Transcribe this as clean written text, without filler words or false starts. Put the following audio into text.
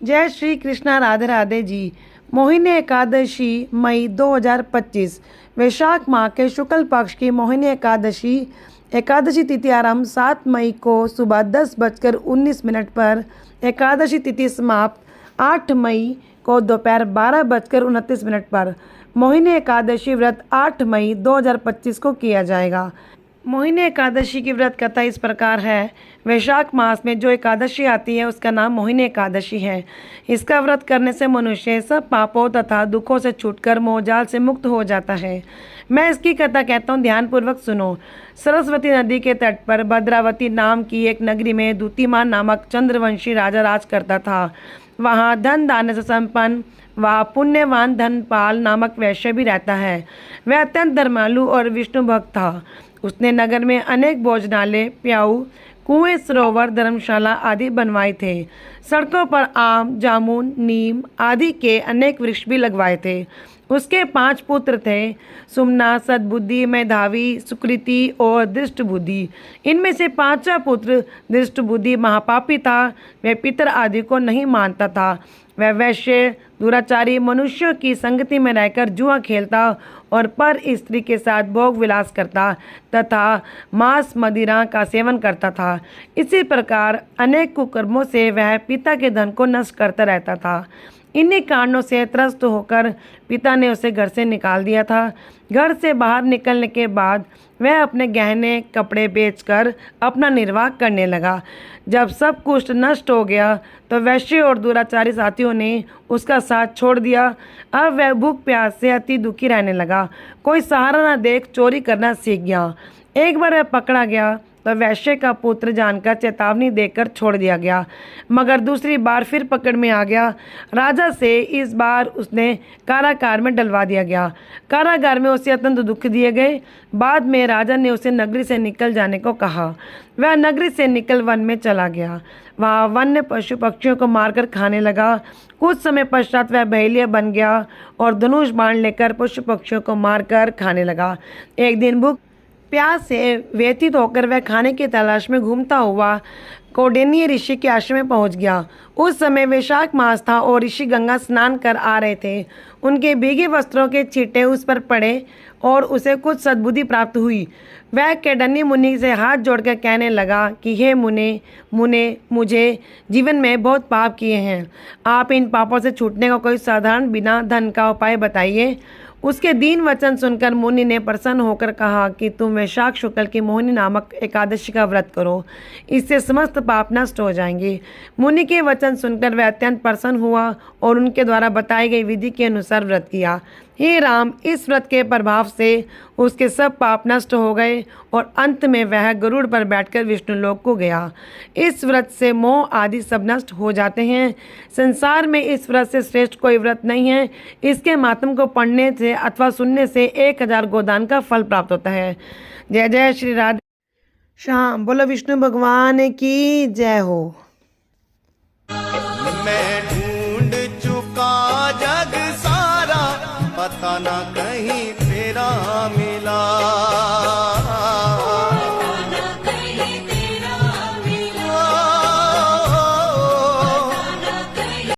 जय श्री कृष्णा, राधे राधे जी। मोहिनी एकादशी मई 2025 वैशाख माह के शुक्ल पक्ष की मोहिनी एकादशी तिथि आरंभ 7 मई को सुबह 10:19 पर। एकादशी तिथि समाप्त 8 मई को दोपहर 12:29 पर। मोहिनी एकादशी व्रत 8 मई 2025 को किया जाएगा। मोहिनी एकादशी की व्रत कथा इस प्रकार है। वैशाख मास में जो एकादशी आती है उसका नाम मोहिनी एकादशी है। इसका व्रत करने से मनुष्य सब पापों तथा दुखों से छूटकर मोहजाल से मुक्त हो जाता है। मैं इसकी कथा कहता हूँ, ध्यानपूर्वक सुनो। सरस्वती नदी के तट पर भद्रावती नाम की एक नगरी में दूतिमान नामक चंद्रवंशी राजा राज करता था। वहाँ धन दान से संपन्न व पुण्यवान धनपाल नामक वैश्य भी रहता है। वह अत्यंत धर्मालु और विष्णु भक्त था। उसने नगर में अनेक भोजनालय, प्याऊ, कुएं, सरोवर, धर्मशाला आदि बनवाए थे। सड़कों पर आम, जामुन, नीम आदि के अनेक वृक्ष भी लगवाए थे। उसके 5 पुत्र थे, सुमना, सद्बुद्धि, मेधावी, सुकृति और दृष्टबुद्धि। इनमें से 5वां पुत्र दृष्टबुद्धि महापापी था। वह पितर आदि को नहीं मानता था। वह वैश्य, दुराचारी, मनुष्यों की संगति में रहकर जुआ खेलता और पर स्त्री के साथ भोग विलास करता तथा मांस मदिरा का सेवन करता था। इसी प्रकार अनेक कुकर्मों से वह पिता के धन को नष्ट करता रहता था। इन्हीं कारणों से त्रस्त होकर पिता ने उसे घर से निकाल दिया था। घर से बाहर निकलने के बाद वह अपने गहने कपड़े बेचकर अपना निर्वाह करने लगा। जब सब कुछ नष्ट हो गया तो वैश्य और दुराचारी साथियों ने उसका साथ छोड़ दिया। अब वह भूख प्यास से अति दुखी रहने लगा। कोई सहारा न देख चोरी करना सीख गया। एक बार वह पकड़ा गया तो वैश्य का पुत्र जानकर चेतावनी देकर छोड़ दिया गया, मगर दूसरी बार फिर पकड़ में आ गया। राजा से इस बार उसने कारागार में डलवा दिया गया। कारागार में उसे अत्यंत दुख दिए गए। बाद में राजा ने उसे नगरी से निकल जाने को कहा। वह नगरी से निकल वन में चला गया। वहाँ वन्य पशु पक्षियों को मारकर खाने लगा। कुछ समय पश्चात वह बहेलिया बन गया और धनुष बाण लेकर पशु पक्षियों को मारकर खाने लगा। एक दिन भूख प्यास से व्यथित होकर वह खाने की तलाश में घूमता हुआ कौंडिन्य ऋषि के आश्रम में पहुंच गया। उस समय वैशाख मास था और ऋषि गंगा स्नान कर आ रहे थे। उनके भीगे वस्त्रों के छींटे उस पर पड़े और उसे कुछ सद्बुद्धि प्राप्त हुई। वह कौंडिन्य मुनि से हाथ जोड़कर कहने लगा कि हे मुने, मुझे जीवन में बहुत पाप किए हैं। आप इन पापों से छूटने का कोई साधारण बिना धन का उपाय बताइए। उसके दीन वचन सुनकर मुनि ने प्रसन्न होकर कहा कि तुम वैशाख शुक्ल की मोहिनी नामक एकादशी का व्रत करो, इससे समस्त पाप नष्ट हो जाएंगे। मुनि के वचन सुनकर वह अत्यंत प्रसन्न हुआ और उनके द्वारा बताई गई विधि के अनुसार व्रत किया। हे राम, इस व्रत के प्रभाव से उसके सब पाप नष्ट हो गए और अंत में वह गरुड़ पर बैठकर विष्णु लोक को गया। इस व्रत से मोह आदि सब नष्ट हो जाते हैं। संसार में इस व्रत से श्रेष्ठ कोई व्रत नहीं है। इसके मातम को पढ़ने से अथवा सुनने से 1000 गोदान का फल प्राप्त होता है। जय जय श्री राधे श्याम। बोलो विष्णु भगवान की जय हो। मैं ढूंढ चुका जग सारा, पता ना कहीं तेरा